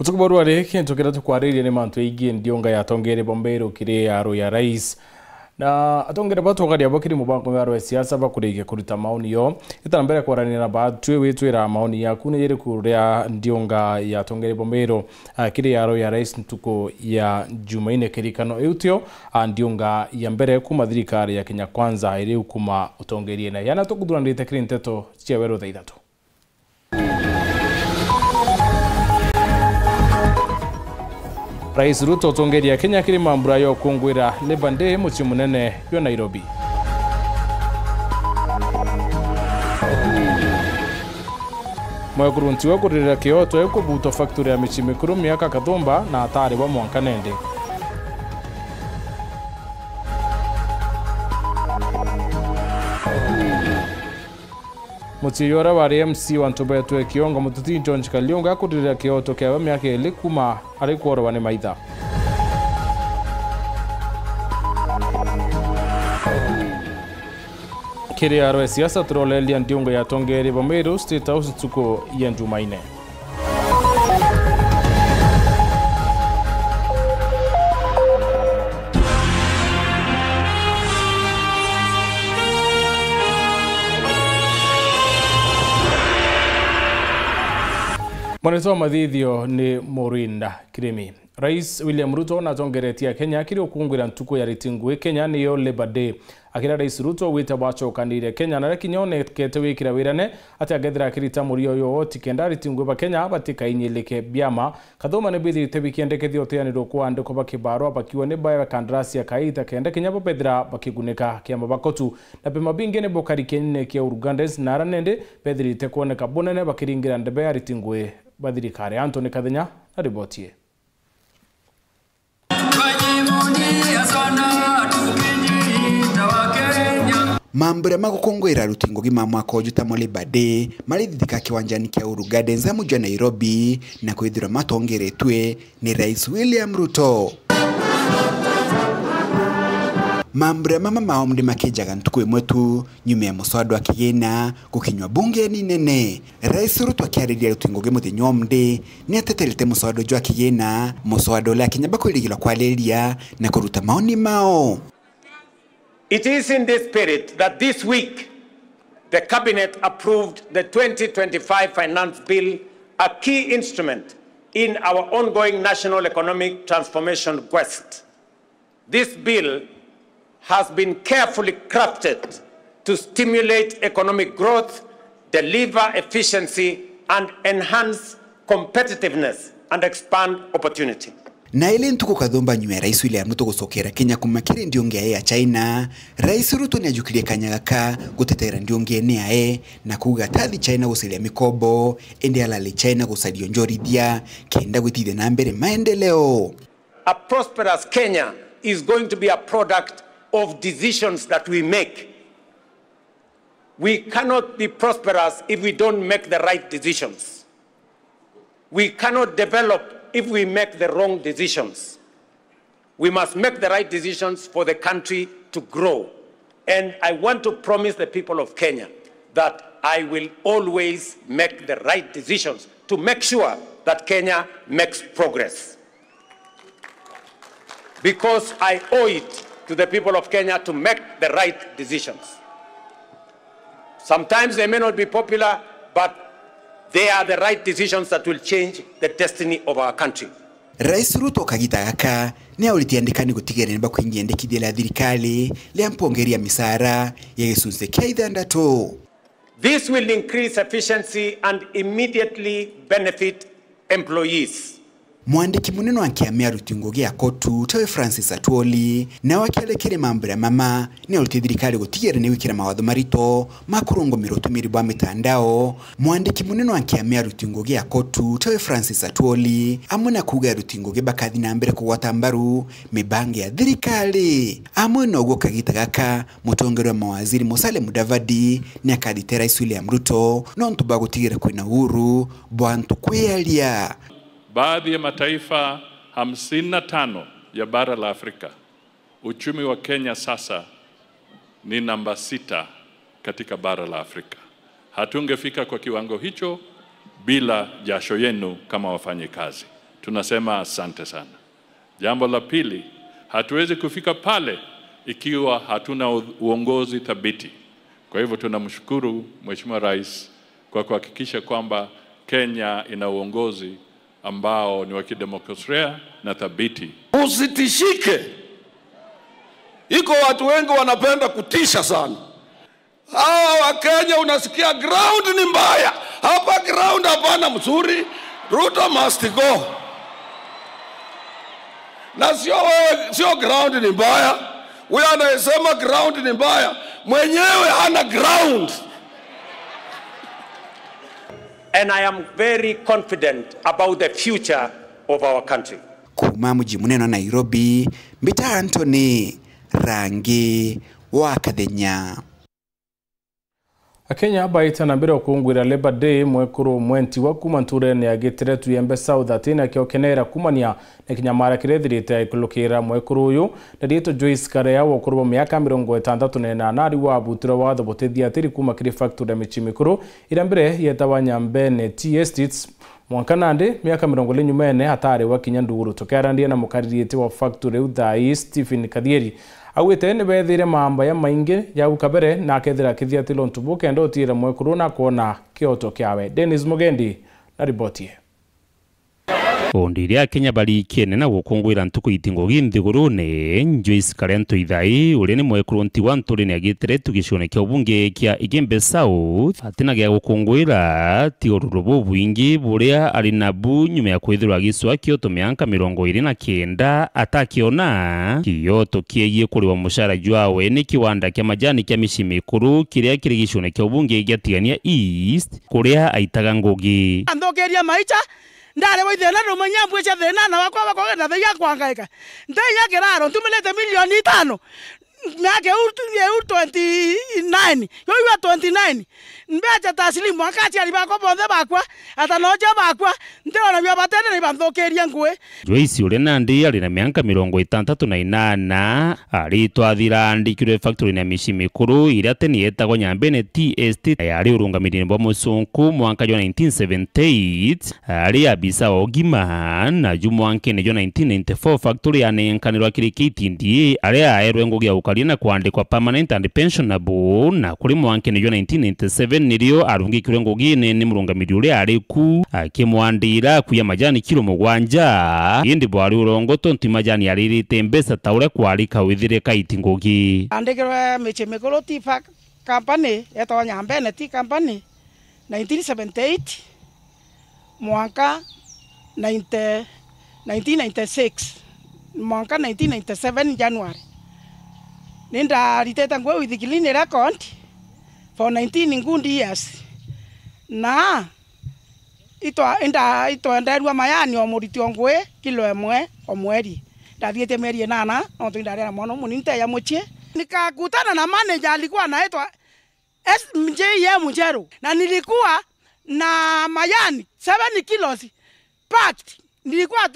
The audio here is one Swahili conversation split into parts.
Utukubaru areke ntokera tukwarĩria nĩ mantu aingi ndionga yatongere bombero kire yaro ya rais na atongera batwagaria bakiri mubango yaro ya siasa bakurege kuruta maoni yo itambere kwaranira na batwe wetwera maoni yaku ne yere kuria ndionga yatongere bombero kire yaro ya rais ntuko ya Jumaine kirikano eutio ndionga ya mbere kuma thirikari ya Kenya Kwanza iri kuma utongerie na yana tukudurandite kiri nteto cia wero thaithatu. Rais Ruto tongeria Kenya kiri mambura yo kungwira Labour Day muci munene yo Nairobi. Mwakurunti wa kurira Kyoto eko buto factory ya michi mikuru miaka kathumba na atari wa mwankanende. Mutiyora wari MC wantobetu ekionga mututi John Kalionga kurira Kyoto kya miaka ile kuma arikuoro wane maitha. Kiri yaro ya siasa trolelia ndionga ya tongeri bombero State House tuko ya Jumaine. Mwaneto madhidhio ni Morinda Kirimi. Rais William Ruto na tongeretia Kenya kiri okungwira ntuko ya ritingwe Kenya ni yo Labour Day. Akira Rais Ruto wita bacho kanire Kenya na kinyone kete wikira wirane ati agethira kirita murio yo tikenda ritingwe ba Kenya batika inyeleke byama kathoma ne bithi tebikiendekethio teaniro kwa ndeko bakibaro bakiwa ne baya kandarasi ya kaita kenda Kenya bapedra bakiguneka kiama bakotu na pema binge ne bokari Kenya kia Urugandes na ranende pedri tekoneka bonene bakiringira ndebe ya ritingwe bathirikari. Anthony Kathenya na ribotie. Mambura magukongwera rutingo gima mwaka ojuta mo Labour Day marithika kiwanjani kia Uhuru Gardens muja Nairobi na kwithira matongeretwe ni Rais William Ruto. Mambura mama maomde makejaga ntuko mwetu nyume ya muswada wa kigina gukinywa bunge ni nene. Rais Ruto akiariria rutingo gemuthi nyomde ni ateterete muswada wa kigina muswada la Kenya bakwirigirwa kwaleria na kuruta maoni mao. It is in this spirit that this week the Cabinet approved the 2025 Finance Bill, a key instrument in our ongoing national economic transformation quest. This bill has been carefully crafted to stimulate economic growth, deliver efficiency, and enhance competitiveness and expand opportunity. Na ile ntuko kathomba nyume Rais William Ruto gusokera Kenya kumakire ndionge ya China. Rais Ruto ni ajukirie kanyagaka gutetera ndionge ne ae na kuga tathi China gusilia mikobo ende alale China gusadio njorithia kenda gwitithia na mbere maendeleo. A prosperous Kenya is going to be a product of decisions that we make. We cannot be prosperous if we don't make the right decisions. We cannot develop if we make the wrong decisions. We must make the right decisions for the country to grow. And I want to promise the people of Kenya that I will always make the right decisions to make sure that Kenya makes progress. Because I owe it to the people of Kenya to make the right decisions. Sometimes they may not be popular, but they are the right decisions that will change the destiny of our country. Rais Ruto kagita gaka ni auritiandikani gutigere ni bakwingiendekithia la thirikari lia mpongeria misara ya gisunze kia ithandatu. This will increase efficiency and immediately benefit employees. Mwandiki munene wa kiamia rutingo gia kotu tawe Francis Atwoli na wakialekere mambura mama ni aurithirikari gutigere ni wikira mawatho marito makurungumira utumiri bwa mitandao. Mwandiki munene wa kiamia rutingo gia kotu tawe Francis Atwoli amuna kuga rutingo ge bakathi na mbere kugwata mbaru mibange ya thirikari. Amwe no gwo kagita gaka mutongero wa mawaziri Musalia Mudavadi ni akathite Rais William Ruto no ntuba gutigere kwina uhuru bwantu kwealia. Baadhi ya mataifa 55 ya bara la Afrika, uchumi wa Kenya sasa ni namba 6 katika bara la Afrika. Hatungefika kwa kiwango hicho bila jasho yenu kama wafanyikazi. tunasema asante sana. Jambo la pili, hatuwezi kufika pale ikiwa hatuna uongozi thabiti. Kwa hivyo tunamshukuru Mheshimiwa Rais kwa kuhakikisha kwamba Kenya ina uongozi ambao ni wa kidemokrasia na thabiti. Usitishike. Iko watu wengi wanapenda kutisha sana. Wa Kenya unasikia ground ni mbaya. Hapa ground hapana mzuri. Ruto must go. Na sio ground ni mbaya. Wewe anasema ground ni mbaya. Mwenyewe hana ground. And I am very confident about the future of our country. Kuma mji munene wa Nairobi, Mbita Anthony Rangi wa Kathenya. Akenya baita na mbere okungwira Labor Day mwekuru mwenti wa kuma nturene ya Gitiretu Yembe South atina kiokenera kumania na kinyamara kirethirite ikulukira mwekuru uyu na dito Joyce Karea wa kuruba miaka 68 ari wa butiro wa thobotethia atiri kuma kiri factory michi mikuru ira mbere yetawa Nyambene Tea Estates mwankanande miaka 20 nyumene hatari wa kinyanduru tokerandia na mukaririete wa factory uthai Stephen Kadhieri awite ne bethire mamba ya mainge ya ukabere na akethira kithia tilo ntubuke ndo tira mwekuru na kuona kioto kyawe. Dennis Mugendi na ripoti. Ondiria Kenya bali kiene na gukungwira ntuku itingogi nthigurune Joyce Karea ithai uri ni mwekuru nti wa nturine ya Gitiretu gicione kia ubunge kia Igembe South atina gia gukungwira ti ururubu bwingi buria ari nabu nyuma ya kwithirwa gicwa kioto miaka 29 atakiona kioto kiegie kuriwa mushara jwawe ni kiwanda kia majani kia mici mikuru kiria kiri gicione kia ubunge gia Tigania East kuria aitaga ngugi andokeria maicha ndare waithena no manyambu cha thena na wakwa bakwa na thia kwangaika ndenya kiraro ntumelete milioni 5 miaka 29 yo 29 mbecha taslimu akati alibako bonde bakwa atanoja bakwa ndona bya batene ni bandhokeria ngwe Joyce uri nandi ari na miaka 68 ari twathira ndikire factory na mici mikuru iria teni yetagwo Nyambene Tea Estate yari urungamirire bwa musunku mwaka wa 1978 ari abisa ogima na jumwanke ne 1994 factory yanenkanirwa kiri KTDA ari aerwe ngugi ya ukari na kuandikwa permanent and pensionable na kuri mwanke ne 1997 nirio arungikirwe ngugi ni murungamiri uri ari ku akimwandira kuya majani kilo 7 indi bwari urongoto nti majani yaririte mbesa taure kwalika withire kaiti ngugi andikirwe michi mikuru tea company etwa Nyambene Tea Company 1978 mwaka 1996 mwaka 1997 January ninda riteta ngwe with clean record for 19 good years na ito ndarua mayani o muriti ngwe kilo 1 o mweri ndathiete meri 8 no twindarera mwana muninte ya muchie nikakutana na manager alikuwa anaitwa MJM Njero na nilikuwa na mayani 7 kilos packed nilikuwa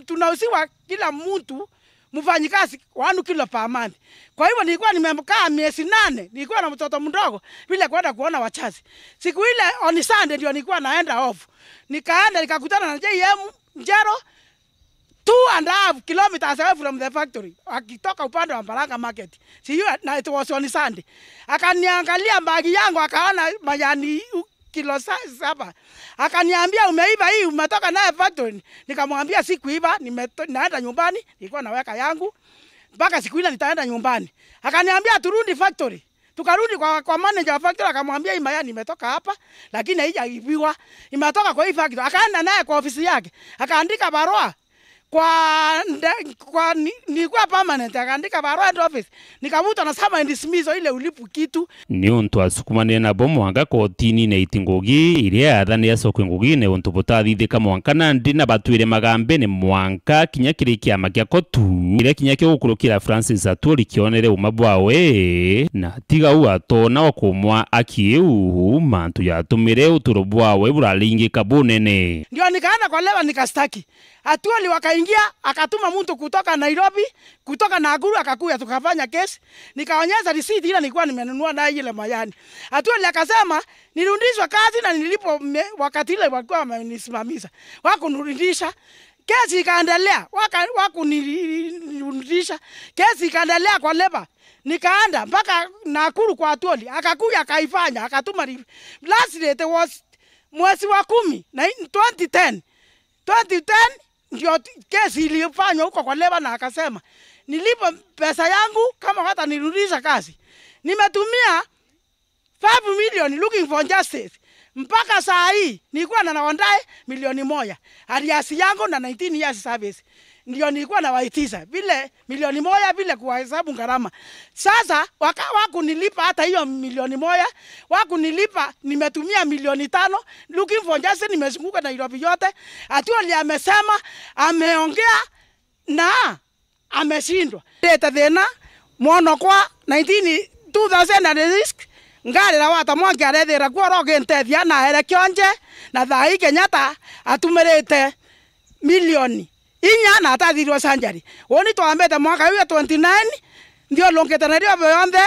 tunausiwa kila mtu mfanyikazi 1 kilo per month. Kwa hivyo nilikuwa nimekaa miezi 8, nilikuwa na mtoto mdogo bila kwenda kuona wachazi. Siku ile on Sunday ndio nilikuwa naenda off. Nikaenda nikakutana na JM Njero 2.5 kilometers away from the factory. Akitoka upande wa Mbaraka Market. See you na it was on Sunday. Akaniangalia bagi yangu akaona majani kilo 7. Akaniambia umeiva hii umetoka naye factory. Nikamwambia sikuiva, naenda nyumbani, nilikuwa naweka yangu. Mpaka siku ile nitaenda nyumbani. Akaniambia turudi factory. Tukarudi kwa manager wa factory akamwambia hii mayani imetoka hapa lakini haijaibiwa. Imetoka kwa hii factory. Akaenda naye kwa ofisi yake. Akaandika barua nilikuwa permanent akaandika barua at office nikamuta na sama dismiso ile ulipu kitu ni untu asukumane na bomo wanga kotini na itingogi iria athani ya soko ngugi ne untu butathithika mwankana ndi na batwire magambe ne mwanka kinya kiri kia makia kotu ile kinya kyo gukurukira Francis Atwoli kionere umabwawe na tiga u atona okumwa akiu mantu yatumire uturubwawe buralingi kabunene ndio nikaenda kwa lewa nikastaki Atwoli wakaingia akatuma mtu kutoka Nairobi kutoka Nakuru akakuja tukafanya kesi nikaonyesha receipt ile nilikuwa nimenunua na ile mayani Atwoli akasema nirudishwe kazi na nilipo wakati ile walikuwa wamenisimamisha wako nirudisha Kesi ikaendelea, wakunirudisha. Kesi ikaendelea kwa leba. Nikaenda mpaka Nakuru kwa Atwoli, akakuja akaifanya, akatuma. Last date was mwezi wa 10 na 2010 ndio kesi ilifanywa huko kwa leba, na akasema nilipo pesa yangu kama hata nirudisha kazi. Nimetumia 5 million looking for justice. Mpaka saa hii nilikuwa na nawandae milioni 1. Aliasi yangu na 19 years service. Ndio nilikuwa na waitisa. Vile milioni 1 vile kuhesabu gharama. Sasa wakunilipa hata hiyo milioni 1. Wakunilipa nimetumia milioni 5. Looking for justice nimezunguka Nairobi yote. Atwoli amesema ameongea na ameshindwa. Data thena mwono kwa 2006 ngari la wata mwangi arethera kwa roge ntethia na here kionje na thai Kenyatta atumerete milioni 4 na atathirwo sanjari. Woni twambete mwaka wa 29 ndio longete na rio yonde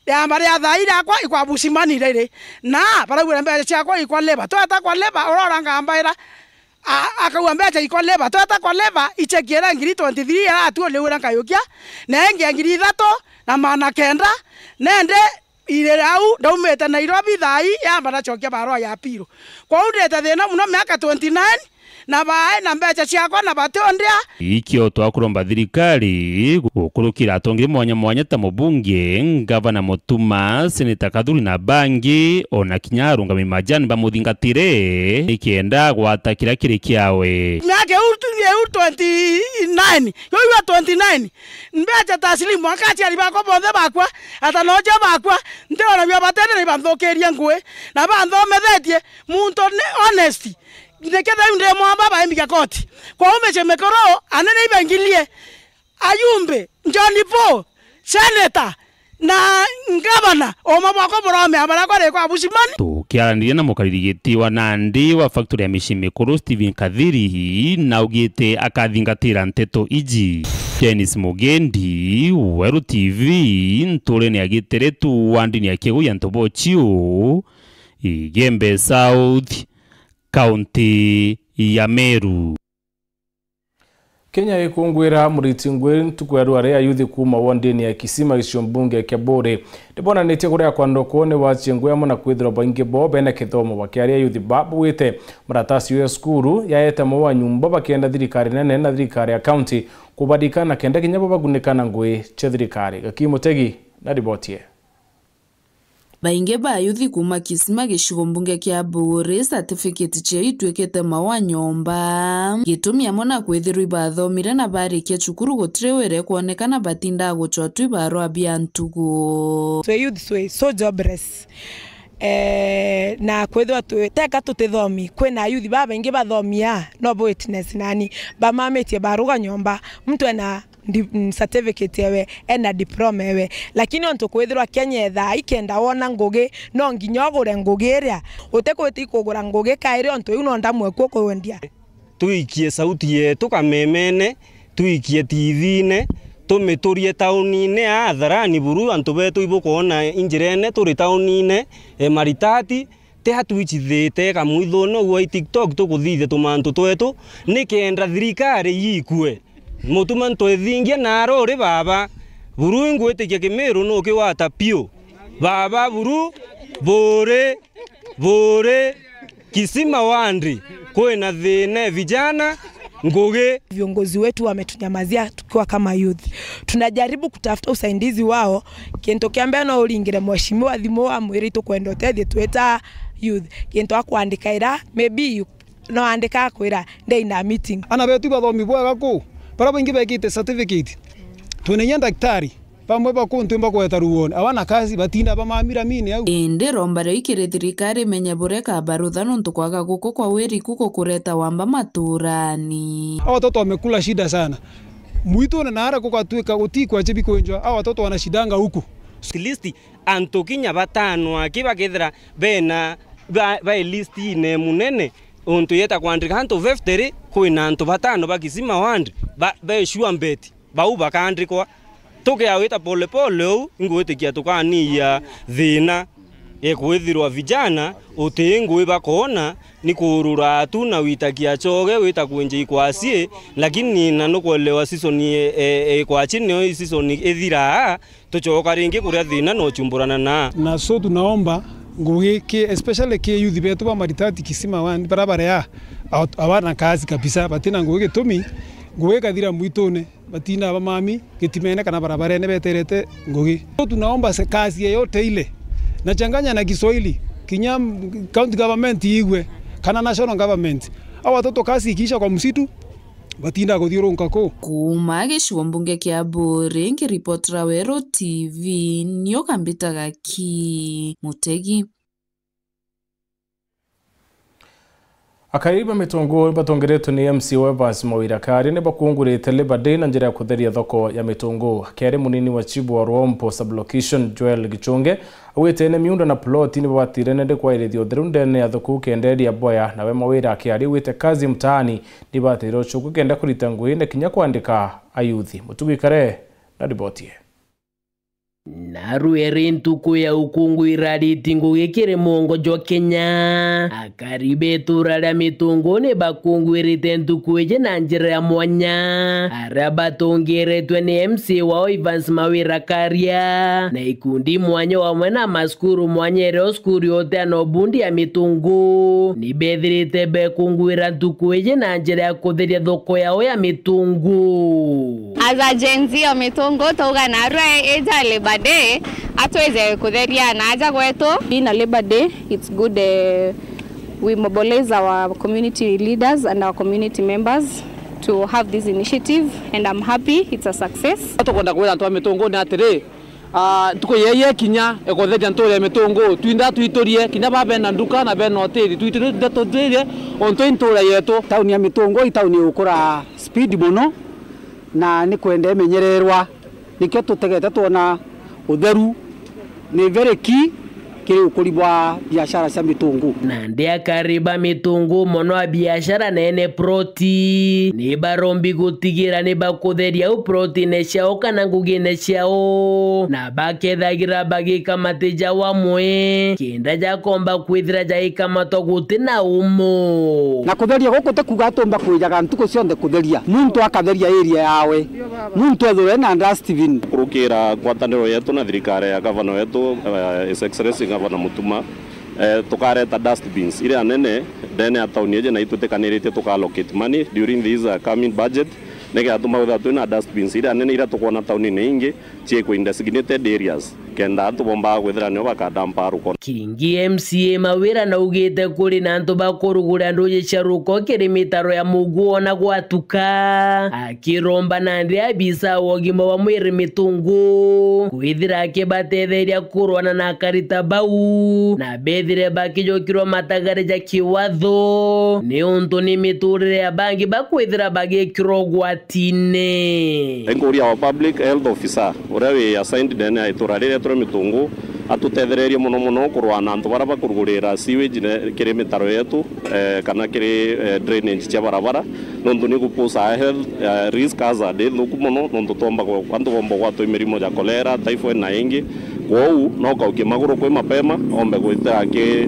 ya mari thai yakwa ikwa busimani rire na baragura mbere ciakwa ikwa leba twata kwa leba ororanga mbaira akauga mbeca iko leba twata kwa leba ichekiera ngiri 23 Atwoli ura kayukia na engi ngiri 3 na mana kenda nende ile rau ndaumete Nairobi thai ya barachokia barua ya piro kwa udeta thena muno miaka 29 na bae na mbeca ciakwa na batondia ikio twakuromba thirikari gukurukira atongire mwanya ta mubunge ngavana Mutuma seneta Kadhuri na bangi ona kinyarunga mimajani bamuthingatire ikienda gwata kira kiri kiawe miaka 29 yoiwa 29 mbeca taslimu mwaka ciari bako bonthe bakwa atanoja bakwa ndona bya batene ni banthokeria ngwe na banthomethetie muntu honesty neketha ndio mwamba baimika koti kwa umeche mekoro anene ibangilie Ayumbe John Paul senator na ngavana omabako borome abarakore kwa busimani tukiaranire na mukaririgiti wa Nandi wa factory ya mishi mikuru Stephen Kadhiri na ugite akathingatira nteto iji Dennis Mugendi Weru TV ntore ni agitere tu wandini ya Kiguya Ntobochiu Igembe South County ya Meru. Kenya ikungwira muritingwe ntuku ya rware ya yuthi kuma wondeni ya Kisima gicio mbunge kya Bore ndibona netie kuria kwa ndoko ne wachingwe amona kwithira bangi bo bena kithomo bakiaria yuthi babu wite maratasi ya skuru yaete wa nyumba bakienda thirikari nene na thirikari ya county kubadikana kenda kinya bagunikana ngwe cha thirikari Gakimutegi na ribotie. Bainge ba yuthi kuma Kisima gicigo mbunge kya Bore certificate cia itwekete mawa nyomba gitumi amona kwithirwa ibathomire na barikia cukuru gutire were kuonekana batinda guchwa tu ibarwa bia ntugu so youth so jobless na kwethwa teka tutithomi kwena youth baba inge bathomia no witness nani bamametie baruga nyomba mtu ena certificate yewe ena diploma yewe lakini onto kwethirwa Kenya tha ikenda wona ngugi no nginya ogure ngugi iria utekweti kugura ngugi kaire onto uno ndamwe kwendia tuikie sauti yetu kamemene tuikie TV-ne tumiturie tauni-ne atharani buru antu betu ibukuona injirene turi tauni-ne maritati te hatuichithite kamwithono gwa TikTok tukuthithe tumantu twetu nikenda thirikari yikue Mutuma ntwethingia na rori baba buru ngwetikia Kimiru no kiwata pio baba buru Bore Kisima Wandri kwena thine vijana ngugi. Viongozi wetu wametunyamazia tukiwa kama youth. Tunajaribu kutafuta usaidizi wao kinto kiambia no uringire mheshimiwa thimo amwiri tukwenda utethi tweta youth kinto akuandika ira maybe no andika kwira ndei na meeting ana betu bathomi bwega ku para bingi bekite certificate tunenya daktari pamwe bakuntu mbakweta ruone awana kazi batinda bamamira mini au ende rombare ikire thirikari menya bureka baruthano ntukwaga guko kwa weri kuko kureta wamba maturani. Watoto wamekula shida sana muito na nara kukatweka utikwa chibi kwenjwa watoto wanashidanga huku list antokinya batano akibagethera bena ba list ine munene onto yeta kwandika hanto 50 kwina anto batano bakisima wandi ba shua mbeti bau bakandikwa toke awita pole pole ngwete kia tukani ya thina kwithirwa vijana utingwi bakona ni kurura tu na witakia choge wita kwenje kwasi, lakini na nukuelewa season kwa chini season ethira tuchoka ringi kuria thina no chumburana na so tunaomba ngugi especially ke youth betu ba maritati kisima wani barabara ya awana kazi kabisa batina ngugi tumi ngugi kathira mwitone batina ba mami kitimene kana barabara ne beterete ngugi. So tunaomba kazi yote ile na changanya na Kiswahili kinya county government igwe kana national government awa watoto kazi ikisha kwa msitu batinda guthiurunka ko kuma gicigo mbunge kia Mburi ngiripotera Wero TV nio kambitaga ki Mutegi. Akaiba mitungu batongeretu ni MC Evans Mawira Kari ne bakungurite Labour Day na njira ya kutheria thoko ya mitungu. Kere munini wa Chibu wa Rompo sublocation Joel Gichunge awitene miundo na plot ni batire nende kwa irithio therundene ya thoko kenderia boya nawe Mawira akiari wite kazi mtaani ni batire chuku kenda kurita nguine kinya kwandika ayuthi. Mutugikare na ribotie. Naruere ntuku ya ukungu irariti ngugi kiri mongo jo Kenya akaribe turara mitungu ne bakungu irite ntuku eje na njira ya mwanya araba tongeretwe ni MC wao Evans Mawira Karia na ikundi mwanya wa mwena maskuru mwanya ere oskuru yote anobundi ya mitungu ni bethirite bekungu irantuku eje na njira ya kutheria thoko yao ya mitungu. As a Gen Z ya mitungu toga narue eja Labour Day atuweze kutheria na aja kwetu. In a Labour Day, it's good we mobilize our community leaders and our community members to have this initiative, and I'm happy it's a success. Tukwenda kwenda ntwa mitungu ni atiri tuko yeye kinya ekotheria ntore mitungu twinda twitorie kinya babe na nduka na be noteri twitorie ndatotherie onto ntore yetu. Tauni ya mitungu itauni ukura speed muno na ni kwenda menyererwa nikyo tutegete tuona utheru ni very key kiri ukuribwa biashara cia mitungu na ndia kariba mitungu mono a biashara nene proti ni barombi gutigira ni bakutheria u protein ciao kana ngugine ciao na bakethagira bagika matija wamwe kinda ja komba kwithira jaika matoguti na umo na kutheria guku tekuga tomba kwijaga ntuko cionde kutheria muntu akatheria area yawe muntu ethure na dustbin kurukira ngwataniro yetu na thirikari ya governor yetu His Excellency Governor Mutuma tukareta dustbins ile anene ndene ya tauni eje na itutekanirite tukallocate money during this coming budget nege atuma utha twina dustbins ile anene ira tukona tauni ni ingi chieko in designated areas kenda tubomba gwithira nyo bakadampa ruko kingi MCA Mawira na ugite kuri na ntu bakurugura nduje charuko kiri mitaro ya muguo na gwatuka akiromba na ndia bisa wogimo wa mwiri mitungu kwithira ke batetheria kurwana na karita bau na bethire bakijokirwa matagareja kiwatho ni untu ni miturire ya bangi bakwithira bagikirwo gwatine enguria wa public health officer uria we assigned dene aiturarire tro mitungu atutethererie muno muno kurwana antu bara bakurugurira sewage kiri mitaro yetu kana kiri drainage cia barabara nondu ni gupusa health risk hazard thuku muno nondu tomba kwandu bombo gwa mirimo ja cholera typhoid na ingi kwou no kauke maguru kwi mapema ombe gwita ki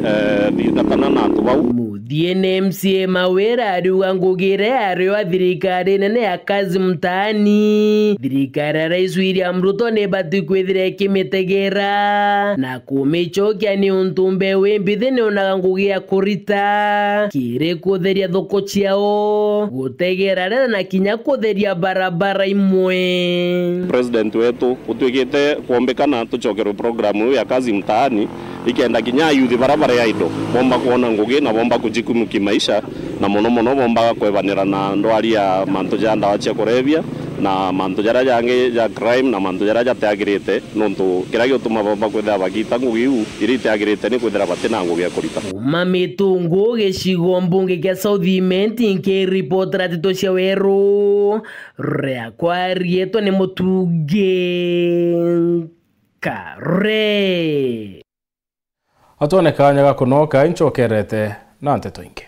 thitana na antu bau Muthie MCA Mawira ariuga ngugire ario thirikari nene ya kazi mtaani thirikari ya Rais William Ruto ne batu kwithire kimitegera na kumichokia ni untumbe wimbithi ni onaga ngugi ya kurita kire kutheria thoko ciao gutegera na kinya kutheria barabara imwe. President wetu utwikite kuombekana tuchokero programu ya kazi mtaani ikenda kinya youth barabara ya ido bomba kuona ngugi na bomba kujikumu kimaisha na muno muno bomba kwebanira na ndwari ya manto ja ndawa cia kurevia na manto jara jange ja crime na manto jara jateagirite nontu kira giotuma bomba kwithira bagita ngugi u irite agirite ni kwithira batina ngugi ya kurita uma mitungu gicigo mbunge kia Southiment nke reportera tito cia Weru rea kwarieto ni Mutuge Kare atone kanya gakunoka inchokerete na nteto ingi.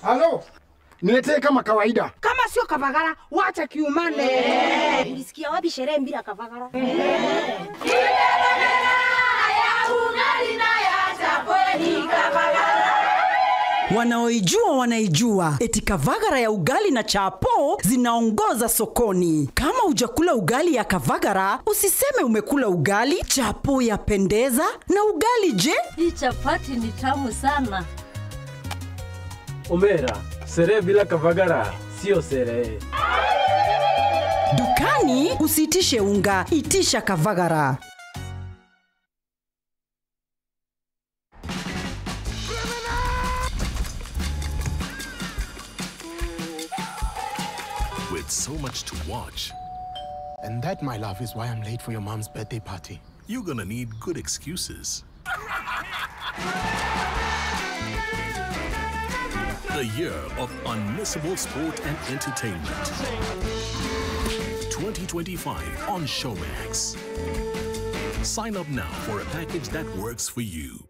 Halo. Niletee kama kawaida. Kama sio Kavagara, wacha kiumane. Ulisikia wapi sherehe bila Kavagara? Wanaoijua wanaijua, eti Kavagara ya ugali na chapo zinaongoza sokoni. Kama hujakula ugali ya Kavagara, usiseme umekula ugali. Chapo ya pendeza na ugali je? Hii chapati ni tamu sana. Omera, sherehe bila Kavagara sio sherehe. Dukani usitishe unga, itisha Kavagara. With so much to watch. And that, my love, is why I'm late for your mom's birthday party. You're gonna need good excuses. A year of unmissable sport and entertainment. 2025 on Showmax. Sign up now for a package that works for you.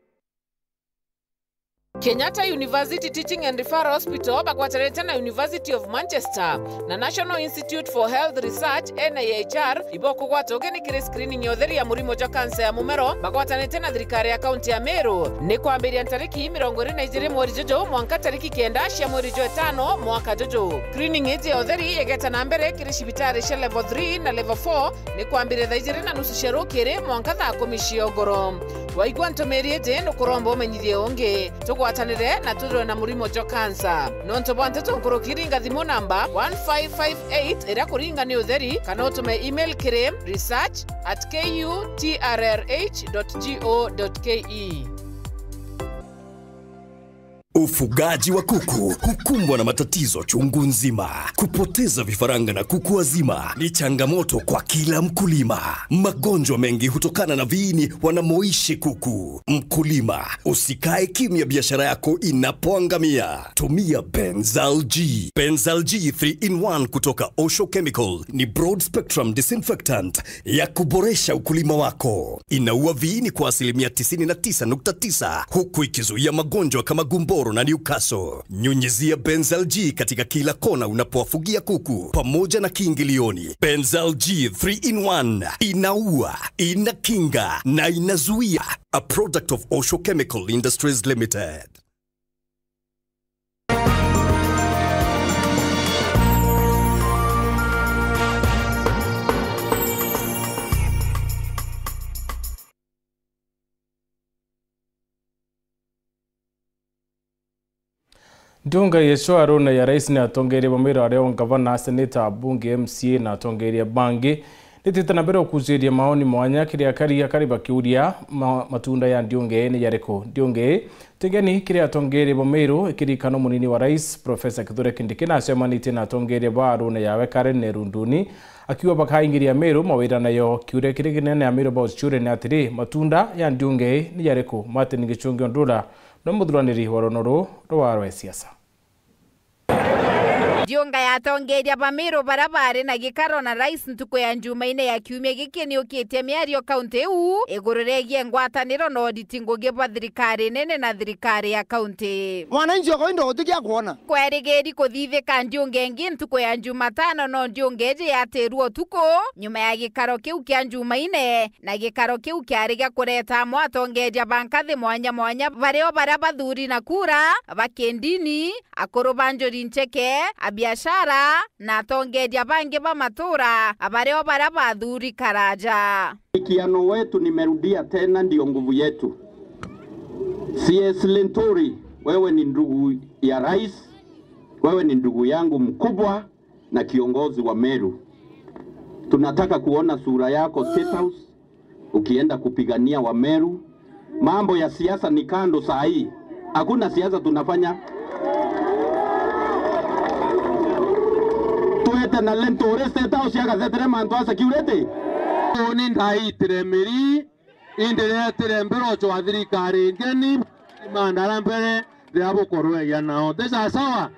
Kenyatta University Teaching and Referral Hospital bakwatana na University of Manchester na National Institute for Health Research NIHR iboko gwatogeni kire screening yotheri ya murimo ja cancer ya mumero bakwatana na thirikari ya county ya Meru ni kwambiria tariki 22 mweri jojo mwanka tariki 9 cia mweri jo 5 mwaka jojo. Screening iji yotheri igeta na mbere kire cibitari cia level 3 na level 4 ni kwambiria thaijire na nusu cia rukiri mwanka thaa 10 cia ngoro. Waigwa ntomeri ije no kuromba umenyithie ungi tugwatanire na tudro na murimo jo cancer nonto bwante tunkurukiri ngathimo namba 1558 ira kuringa ni utheri kana utume email kire research@kutrrh.go.ke. Ufugaji wa kuku hukumbwa na matatizo chungu nzima. Kupoteza vifaranga na kuku wazima ni changamoto kwa kila mkulima. Magonjwa mengi hutokana na viini wanamoishi kuku. Mkulima, usikae kimya biashara yako inapoangamia. Tumia Benzal G. Benzal G 3-in-1 kutoka Osho Chemical ni broad spectrum disinfectant ya kuboresha ukulima wako. Inaua viini kwa 99.9 huku ikizuia magonjwa kama gumboro na Newcastle. Nyunyizia Benzal G katika kila kona unapowafugia kuku pamoja na kiingilioni. Benzal G 3-in-1 inaua, inakinga na inazuia. A product of Osho Chemical Industries Limited. Dunga Yeshua Aruna ya rais na tongere bomero areo gavana seneta bunge MCA na tongere bangi nititana bero kuzidia maoni mwanya kiria kariba kiuria matunda ya Ndionge ni yareko Ndionge tegeni kiria tongere bomero kirikano munini wa rais Professor Kithure Kindiki na semanite na tongere ba Aruna yawe Karen Nerunduni akiwa bakaingiria Meru mawira nayo kiure kiriginene ya Meru ba chure na atiri matunda ya Ndionge ni yareko Martin Gichungi Ondura no mudhuraniri waronoro rwa siasa. Ndionga yatongeria Bamiru barabara na gikaro na rais ntuko ya Jumaine ya kiumia giki ni ukitie miario kaunti u igururegie ngwataniro no auditingo geba thirikari nene na thirikari ya kaunti. Wananchi wako ndo utikia kuona. Kwerigeri kuthithika Ndionge ngi ntuko ya Jumatano no Ndionge yateruo tuko nyuma ya gikaro kiu kia Jumaine na gikaro kiu kiariga kureta mwatongeria bankathi mwanya mwanya bareo barabathuri na kura bakendini akurubanjori ncheke biashara na tongeria bangi ba matura abareo barabathuri karaja. Ikiano wetu nimerudia tena ndio nguvu yetu. CS Lentori, wewe ni ndugu ya rais, wewe ni ndugu yangu mkubwa na kiongozi wa Meru. Tunataka kuona sura yako State House ukienda kupigania wa Meru. Mambo ya siasa ni kando saa hii. Hakuna siasa tunafanya. Tuete na Lentori State House ya gazetere mantua security. Oni ndai tiremiri indire tirembero cho thirikari ngeni mandara mbere ya bukorwe ya nao. Thesa sawa.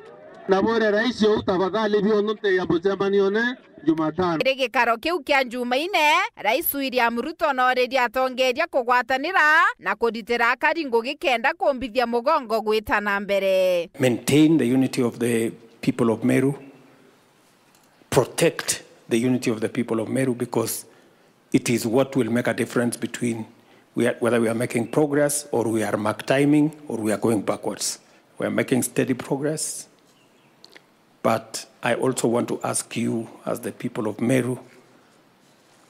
na bore rais yo tafadhali biono te ya bojamanione Jumatano. Gikaro kiu kia Jumaine, Rais William Ruto no redi atongeria kugwatanira na kuditira karingo gikenda kumbithia mugongo gwitana mbere. Maintain the unity of the people of Meru. Protect the unity of the people of Meru, because it is what will make a difference between whether we are making progress or we are mark timing or we are going backwards. We are making steady progress. But I also want to ask you, as the people of Meru,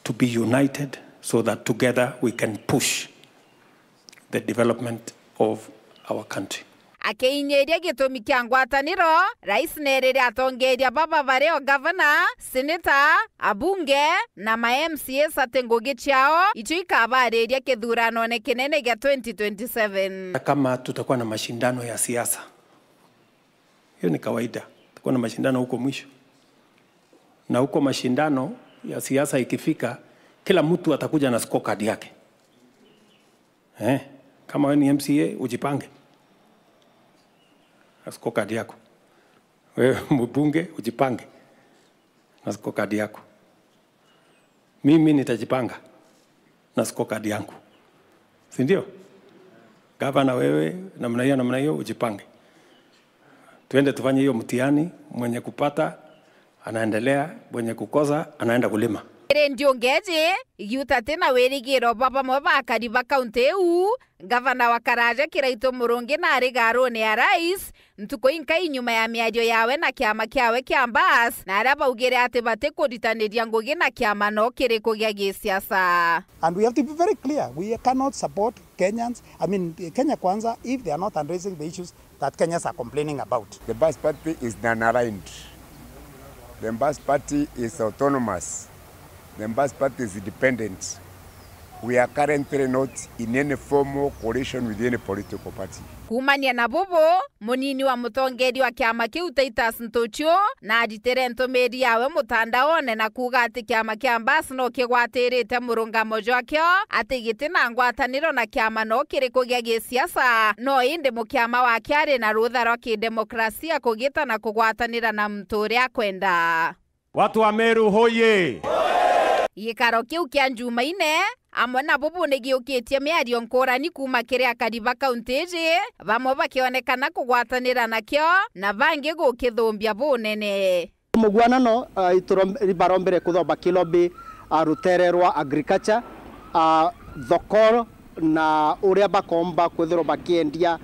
to be united so that together we can push the development of our country. Akeinyeria gitumi kia ngwataniro, Rais nerere atongeria baba bareo governor, senator, abunge na ma-MCAs ate ngugi ciao icho ikabareria kithurano ne kinene gia 2027. Kama tutakuwa na mashindano ya siasa, hiyo ni kawaida. Tutakuwa na mashindano huko mwisho, na huko mashindano ya siasa ikifika, kila mtu atakuja na scorecard yake. Kama wewe ni MCA ujipange na scorecard yako. Wewe mbunge ujipange na scorecard yako. Mimi nitajipanga na scorecard yangu. Si ndio? Gavana wewe namna hiyo ujipange. Tuende tufanye hiyo mtihani, mwenye kupata anaendelea, mwenye kukosa anaenda kulima. Ndio ngeje yuta tena werigiro baba moba kariba kaunti u gavana wa Karaja Kiraito Murungi na rigaro ne ya rais ntuko inka inyuma ya miadio yawe na kiama kiawe kia Mbas na araba ugere ate bate koditaniria ngugi na kiama no kiriko gia gisiasa. And we have to be very clear, we cannot support Kenyans, Kenya Kwanza, if they are not addressing the issues that Kenyans are complaining about. The Mbas party is non-aligned. The Mbas party is autonomous. The Mbas party is independent. We are currently not in any formal coalition with any political party. Kumania na bobo, munini wa mutongeri wa kiama kiu Titus Ntochio na ajitere ntomeri yawe mutandaone na kuga ati kiama kia Mbas no kigwatirite murungamo jwakyo ati gitina ngwataniro na kiama no kiriko gia gisiasa no inde mukiama wa kiari na rutha rwa kidemokrasia kugita na kugwatanira na mturi akwenda. Watu wa Meru hoye! Gikaro kiu kia Jumaine amwe na bobo negiukitie miario nkurani kuma kiria kariba kaunti bamwe bakionekana kugwatanira nakyo na bangi gukithumbia bunene. Mugwanano barombere kuthomba kilobi rutere rwa agriculture thokoro na uria bakomba kwithirwo bakiendia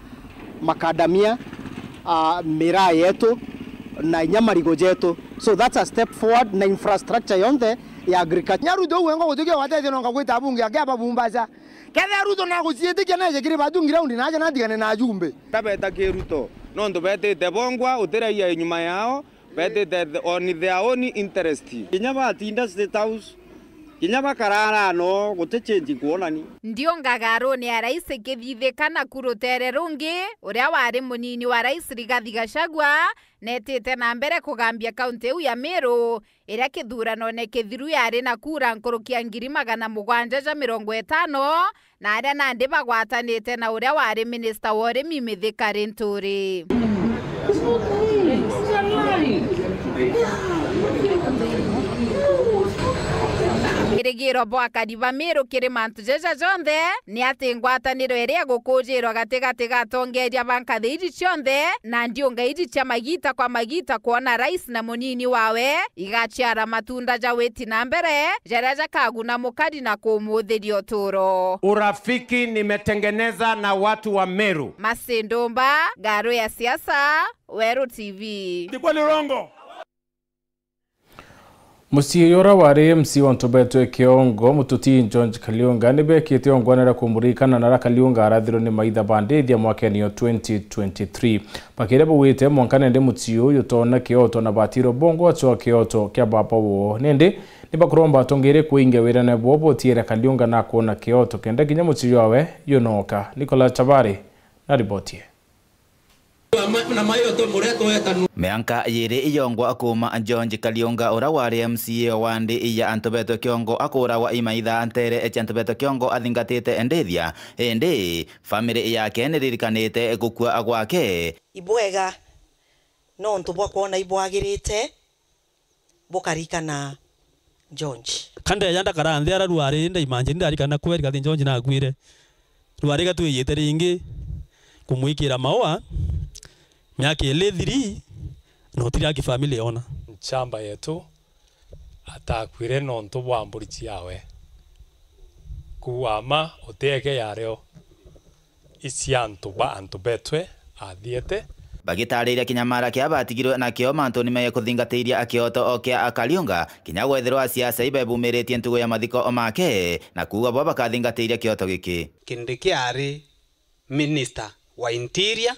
makadamia miraa yetu na nyamarigo jetu. So that's a step forward na infrastructure yonde ya agriculture. Nyarudo wengo gutuke watete no ngagwita bunge akaba bumbaza. Kethe Ruto na guciete keneje kiri badungi raundi naje natigane na jumbe. Tabeta ke Ruto no ndo betete bongwa utereia nyuma yao betete on their own interest. Kinyaba atinda State House kinyaba karara no gutechenji kuonani. Ndio ngagaro ni ya rais kithithikana kurutere rungi uria wari munini wa rais Rigathi Gachagua netete na mbere kugambia kaunti ya Meru iria kithurano ne kithiru yari na kura nkurukia 750 na aria nandi bagwatanite na uria wari minister wa urimi Mithika Linturi. Irigiro bwa kariba Meru kiri mantu jeja jonde ni ati ngwataniro iria gukujirwa gatigati gatongeria bankathi iji cionthe na ndiunga iji cia magita kwa magita kuona rais na munini wawe igachiara matunda jaweti na mbere jereja kaguna mukadi na kumuthiria uturo. Urafiki nimetengeneza na watu wa Meru. Masindomba, Garo ya Siasa, Weru TV. Ndikwa lirongo. Musiyora wari MC Wantobeto Kiongo mututi George Kaliunga nibe kitongwanira kumurikana na Kaliunga arathiro ni maitha bandithia mwakeni 2023 bakirebo wite monkane ndi mutiyo yutona Kyoto na batiro bongo acho Kyoto kya baba wo nende nibakuromba tongere kuinge wira na bobo tiera Kaliunga na kuona Kyoto kenda kinya mutiyo awe yunoka. Nicola Chabari na ripotie. Meanka yere iyongo akuma George Kaliunga ora wari MCA wandi iya Antobeto Kiongo akura wa imaitha antere Antobeto Kiongo athingatite endethia ende family yake niririkanite gukua agwake ibwega no ntubwa kuona ibwagirite bukarikana George kande yanda karande ara ruare nda imanje ndari kana kweri kathi George na akwire ruare gatwiyete ringi kumwikira mawa myaka ile 3 no tiri aki family ona chamba yetu atakwire no ntubwa mburichi yawe kuama oteke yareo isiantu ba antu betwe athiete bagitariria kinyamara kia batigirwe na kio mantu ni meye kuthingateiria akioto okia akaliunga kinya gwethirwa siasa ibebumiretie ntugo ya mathiko omake na kuga bo bakathingateiria kioto giki kindi kiari minister wa interior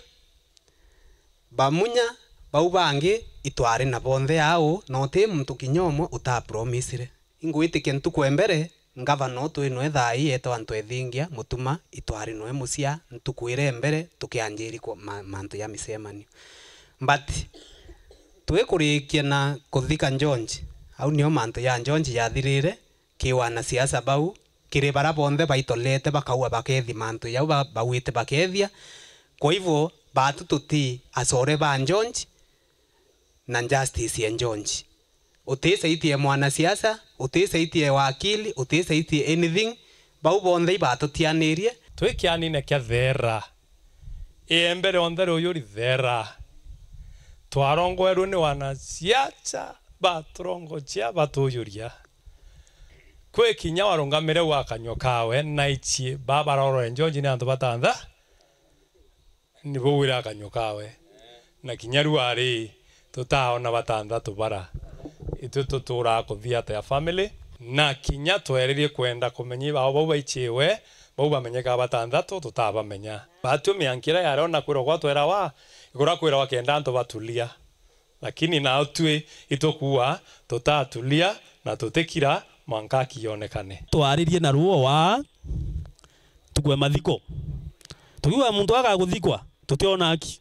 bamunya bau bangi itware na bonthe ao no te muntu kinyomo uta promisire ingwitike ntuko embere ngavana twino ethai eto antu ethingia mutuma itwari noe mucia ntukwire mbere tukianjiri kwa mantu ya misemanio but twikurikia na kuthika George au nio mantu ya George yathirire kiwana siasa bau kiri bara bonthe baitolete bakaua bakethi mantu yau bawite bakethia kwa hivyo batu tuti asore ba George na justice ya George utisaitie mwana siasa utisaitie wakili utisaitie anything bau bonthe batutianirie twikianine kia thera mbere ondhere uyuri thera twarongoerwo ni wana siasa baturongochia batuyuria kwe kinya warungamire wakanywa kawe na ichie baba roro George ni antu batantha ni bwira akanywa kawe na kinyaru ari tutaona batantha tubara itu tutura kuthiata ya family na kinya twererie kwenda kumenyi babo baichiwe bau bamenyeka batandatu tutabamenya batumiankira yarona kwirogwa twera wa igura kwira wakenda antu batulia lakini nao twi itokuwa tutatulia na tutekira manka kionekane twaririe na ruo wa tukwe mathiko tukiwa muntu akaguthikwa tutiona aki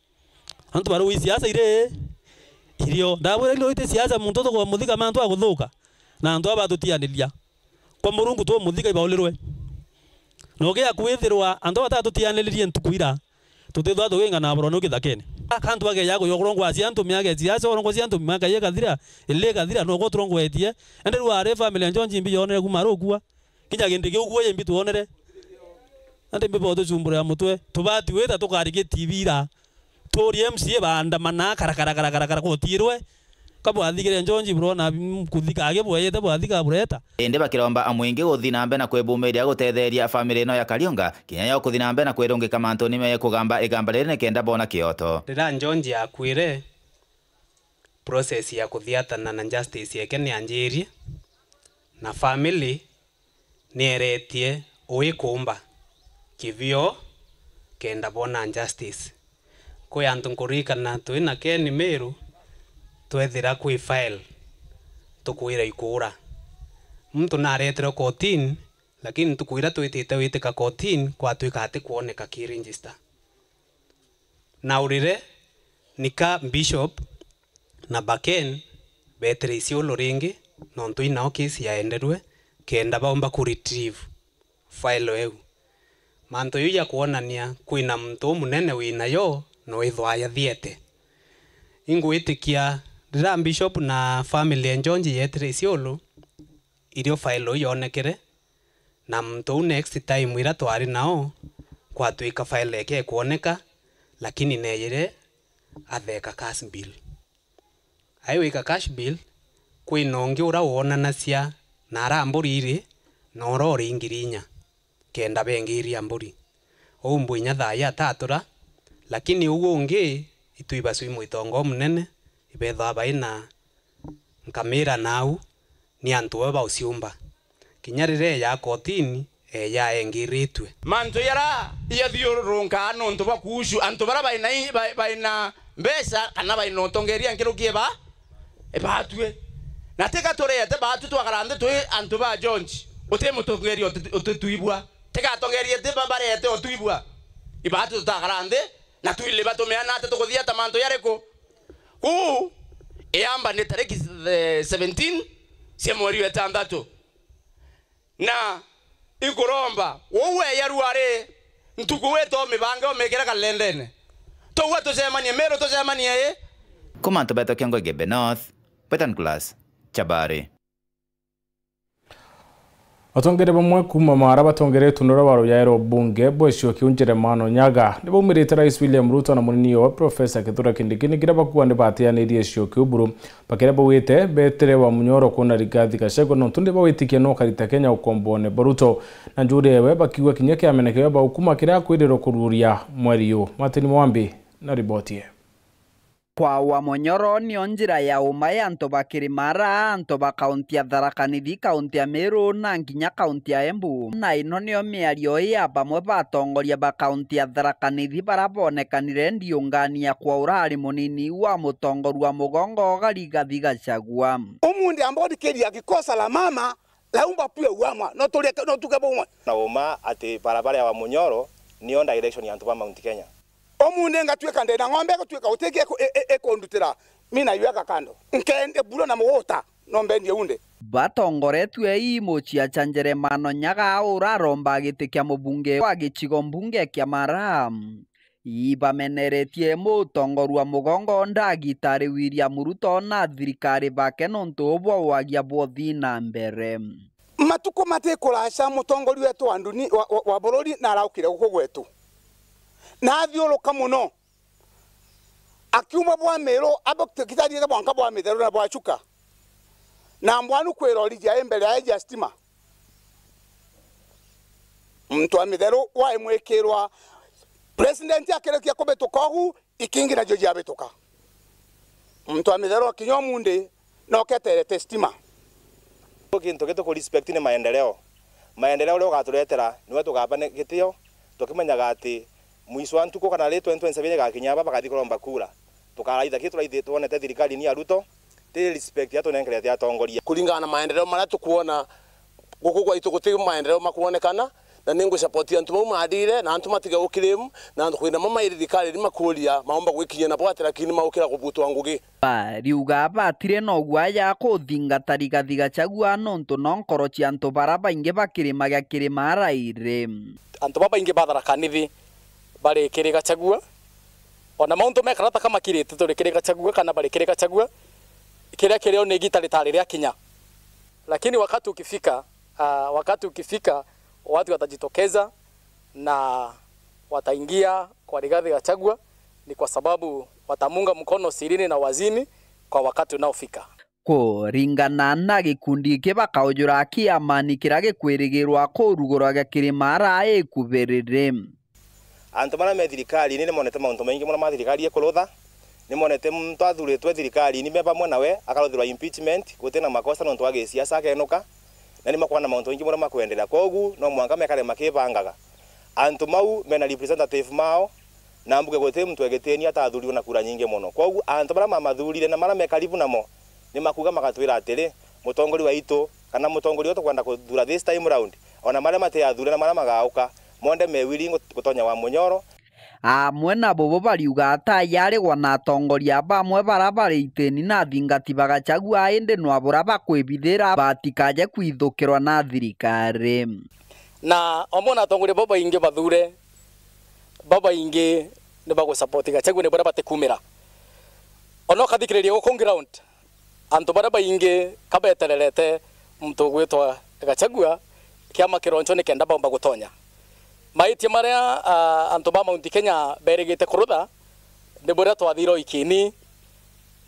antu baru siasa ire irio ndabura ilo ite siasa muntu to muthika mantu aguthuka na antu abatutianiria kwa murungu to muthika ibaulirwe no ge akwithirwa antu atatutianirie ntukuira tutithwa tuginga na borono githakene akantu age yago yogorongo asia antu miage siasa orongo sia antu miage ye kathira ile kathira no gotrongo etie ende ruare family George mbi yonere kumarugua kinya gindi giuguo ye mbi tuonere ande mbi bodo chumbura mutwe tubati weta tukarige TV ra tori MCA bandamana karakara kotirwe kabo athigire George bro na kuthika age boyete bo athika bureta ende bakiromba amwingi guthi nambe na kwebumiria gutetheria family no ya Kariunga kinya yo kuthi nambe na kwirungika mantu ni meye kugamba igamba riri kenda bona kioto rira George akwire process ya kuthiatana na justice yake ni anjirie na family ni eretie uikumba kivyo kenda bona justice ko yantu kurikana twina Ken Meru twethira kwi file tukwira ikura mtu naretero kotini lakini tukwira twitite witika kotini kwa twika ati kuoneka ki register na urire nika bishop na Baken Beatrice Oloringi nontu ina case yaenderwe kenda baomba ku retrieve file eu manto yu ya kuonania kwina mtu munene wina yo no ithwaya thiete ingwitikia rira bishop na family George yetre isiolo irio file yonekere na mtu next time ira twari nao kwa twika file yake kuoneka lakini neyire atheka cash bill aiwika cash bill kwinongi ura wonana cia na aramburi na orori ingirinya kenda bengiria mburi ombwinya thaya tatura lakini ugo ungi ituiba sui mwitongo munene ibetha baina nkamira nau ni antu aba usiumba kinyarire ya kotini ya engiritwe mantu yara ya thiurunka no ntu bakushu antu bara baina mbesa kana baina otongeria ngiro kieba ebatwe nateka torete batu twagarande twi antu ba George ote mutongeria otuibwa teka tongeria te babarete otuibwa ibatu tutagarande na tuile batomeana ate tukuthia tamanto yareko ku eamba ni tariki 17 cia mweri wa tandatu na ikuromba wowe yaruare ntuku weto mibange omekera kalendene towa tosemanie mero tosemanie kuma Antobeto Kiongo Gebe North, Petan Class, Chabari. Atongere bamwe kuma mara batongere tunora baro yaero bunge bwesho kiunjere mano nyaga nibo mirite Rais William Ruto na munini wa Professor Kithure Kindiki nigira bakuande batiane rie sho kiuburu bakere bawite betere wa munyoro kuna Rigathi Gachagua no tunde bawitikie no karita Kenya ukombone Baruto na njurewe bakiwa kinyeke amenekewe ba hukuma kira kwiriro kururia mweri yu Martin Mwambi na ribotie. Kwa Wamonyoro nio njira ya uma ya anto bakiri mara anto ba kaunti ya Tharaka Nithi, kaunti ya Meru na nginya kaunti ya Embu. Na ino nio miario ya bamwe batongoria ba kaunti ya Tharaka Nithi barabonekanire ndiungania kwa urari munini wa mutongoru wa mugongo Rigathi Gachagua. Umundi ambao dikedi akikosa la mama laumba pia uamwa no tuke bomwe na uma ati barabara ya Wamonyoro nio direction ya anto ba Mount Kenya. Omunde ngatweka ndena ng'ombe gatweka uteke ekondutira mina yuaka kando nkende bulo na muota nombe ndiye unde batongoretwe imochi achanjere mano nyaga uraromba giti kya mubunge wa gichigo mbunge kya Mara ibameneretie mutongoru wa mugongo Ndagitari William Ruto na thirikari bake nontu obwo wagia bothi na mbere matuko matekolasha mutongori wetu anduni wa borori na araukire guko gwetu na thioloka muno akiuma bwa mero abakitari bwanka bwa methero na bwa chuka na mbwanu kwirorija embere ya justima mtu amethero wa emwekirwa president akerekia kubetoka hu ikingi na joji abetoka mtu amethero kinyomunde no ketere testima kintu gitu ku respect ni maendeleo leo gaturetera niwe tugabane gitio tukimenyaga ati mwisho antuko kana leto 2027 gakinya baba kathi kuromba kura tukaraitha kitu raithe tuonete thirikari ni aruto te respect ya tunengerete ya tongoria kulingana na maendeleo mara tukuona guku kwa ituguti maendeleo makuonekana na ningu support antu mu madire na antu matiga ukirimu na antu kwina mama thirikari ni makuria maomba gwikinya na bwate lakini maukira kubutwa ngugi riuga batire no gwaya kuthinga Rigathi Gachagua nontu nonkoro cia antu baraba inge bakirima gya kirima raire antu baba inge Tharaka Nithi bari kiri Gachagua ona mauntu mekarata kama kirite turi kiri Gachagua kana bari kiri Gachagua kile ni gitari ria kinya lakini wakati ukifika watu watajitokeza na wataingia kwa Rigathi Gachagua ni kwa sababu watamunga mkono sirini na wazini kwa wakati unaofika kuringana na gikundi kibakaujura kiamani kira gikwirigirwa kurugura gakirima rai kuberere antu mara me thirikari ni monete mauntu maingi mona ma thirikari ekurutha ni monete muntu athuritwe thirikari ni meba mwana we akaruthirwa impeachment gutena makosa nontu wa giciaca akenuka na ni makwana mauntu maingi mona makwendelea kogu no mwanga mekare makibangaga antu mau mena representative mao na mbuge gote mtu egeteni atathuriwa na kura nyingi muno kogu antu mara mamathurire na mara mekaribu namo ni makuga magatwira atiri mutongori wa itu kana mutongori oto kwenda kuthura this time round ona mara mate athura na mara magauka monde mewiri gutonya Wamonyoro mwena bobo bariuga tayari gwana tongoria bamwe barabari iteni na thingati Gachagua ende no abura bakwibithira batikaje kwithukirwa na thirikari na omona tongoria baba inge bathure baba inge ne bago support Gachagua ne bara batekumira ono kathikiriria go ground antu bara inge kabetererete mtu gwitwa Gachagua kiama kironcho ne kenda bomba gutonya maitie maria antu ba Mount Kenya beregete kurutha ne bora twathiro ikini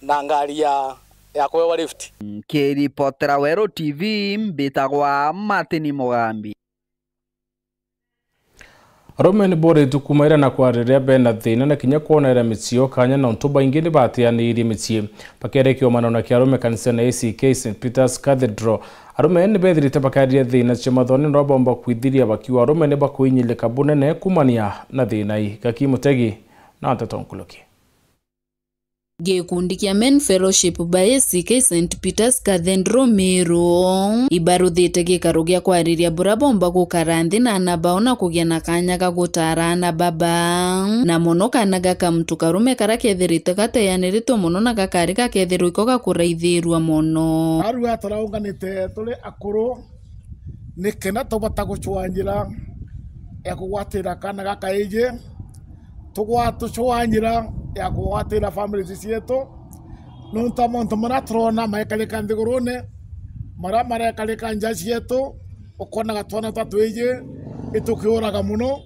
na ngari ya kwewa lift kiripotera Wero TV mbitagwa Martin Mugambi Romen bore tukumaira na kwariria bena thina na kinya kuonera mitsio kanya na ntuba ingini batianirie mitsie pakere kiomano na kiarome kanisa na ACK St Peter's Cathedral arume ni bethirite bakaria thina cia mathoni no bomba kwithiria bakiwa arume ne bakuinyile kabune ne kumania na thina i Kakimutegi na Tatonkuluki Gikundi kia Men Fellowship by ACK St Peter's Cathedral Meru ibaruthite gikaro gia kwariria burabomba gukaranthi na nabaona kugia na kanya ga gutarana baba na muno kana gaka mtu karume kara kethirite gateyanirito muno na gakari gakethirwo iko gakuraithirwa muno aru ataraunganite tuli akuru nikena tubata guchwanjira ya kugwatira kana gakaije tugwatuchwanjira ya kugwatira families cietu nunta monto maratrona maekalika ndigurune marakalika njaci yetu ukona gatwana tatwije itukiuraga muno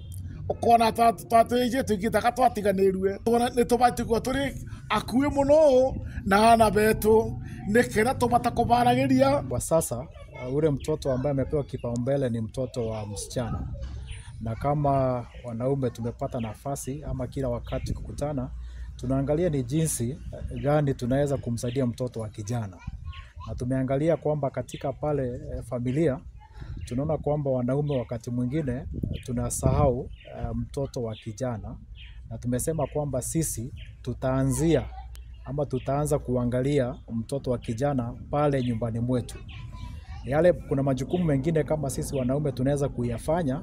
ukona tatwije tukitaka twatiganirwe nitubati ko turi akuwe muno na ana betu nikena tubata kubaragiria. Kwa sasa ule mtoto ambaye amepewa kipaumbele ni mtoto wa msichana, na kama wanaume tumepata nafasi ama kila wakati kukutana, tunaangalia ni jinsi gani tunaweza kumsaidia mtoto wa kijana, na tumeangalia kwamba katika pale familia tunaona kwamba wanaume wakati mwingine tunasahau mtoto wa kijana, na tumesema kwamba sisi tutaanza kuangalia mtoto wa kijana pale nyumbani mwetu. Kuna majukumu mengine kama sisi wanaume tunaweza kuyafanya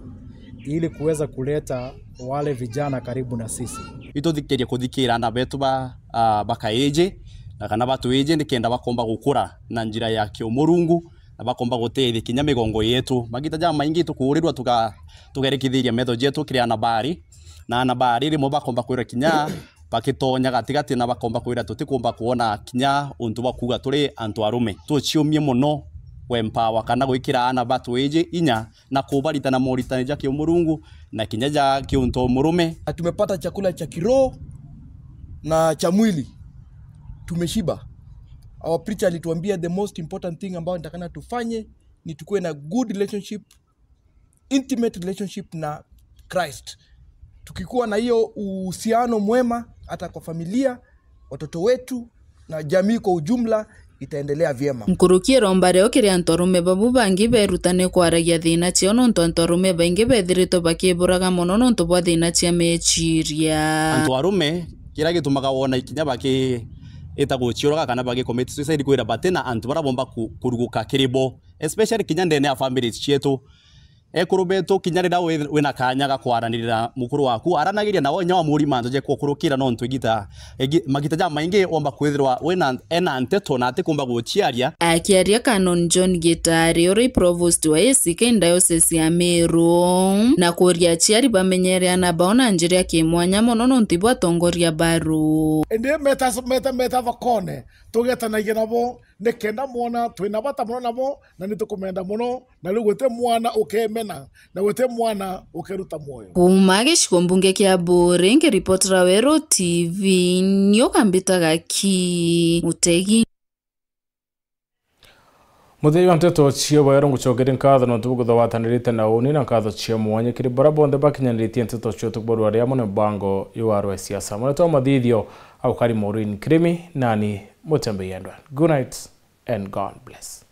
ili kuweza kuleta wale vijana karibu na sisi. Ituthikiria kuthikira na betu bakaeje na kana batueje nikenda bakomba gukura na njira ya kiumurungu na bakomba gutethia kinya migongo yetu magita ja maingi tukurirwa tugerekithiria metho jetu kiria na bari rimo bakomba kwira kinya bakitonya gatigati na bakomba kwira tutikumba kuona kinya untu bakuga turi antu arume tuciumie muno empower kana gwikira ana batweje inya na kubarita na moritani ja kiumurungu na kinya ja kiunto murume. Tumepata chakula cha kiroho na cha mwili, tumeshiba. Our preacher alituambia the most important thing ambayo nitakana tufanye ni tukue na good relationship, intimate relationship na Christ. Tukikuwa na hiyo uhusiano mwema hata kwa familia, watoto wetu na jamii kwa ujumla itaendelea vyema. Nkurukiro mbareo kiria antorume babu bangi berutane kwaragia thina cio nontu antorume baingi bethirito bakiburaga muno nontu bwa thina cia meciria. Antorume kira gitumaga wona ikinya baki etaguciuraga kana bagi commit suicide kwira batena antu barabomba kuruguka kiribo, especially kinya ndene ya families cietu ekurubeto kinyarira wina kanya ga kwaranirira mukuru waku aranagiria nawo nya wa muri manzo je kukurukira no ntugita magita ja maingi omba kwithirwa wina ena nteto na ate kumba guchiaria. Akiaria Canon John Gitari uri provost wa ACK Diocese ya Meru na kuria chiari bamenyeria na baona njiria kimwanya muno nontu bwa tongoria baru ende meta vakone tugetanagia nabo nekenda mwana twina bata muno nabo na nitukumenda muno na rugwete mwana ukemena na gwete mwana ukeruta moyo. Kuma gicigo mbunge kia Buri ngiripotera Wero TV niokambitaga ki Mutegi. Muthei wa mteto cio Wero ngucokere nkatho no tubugutho watanirite na uni na nkatho cia mwanya kiri barabonde bakinyanitie mteto cio tuborwa ria muno bango yuarwe siasa muneto mathithio au kari Maureen Kirimi nani Mutembe Yendwa. Good night and God bless.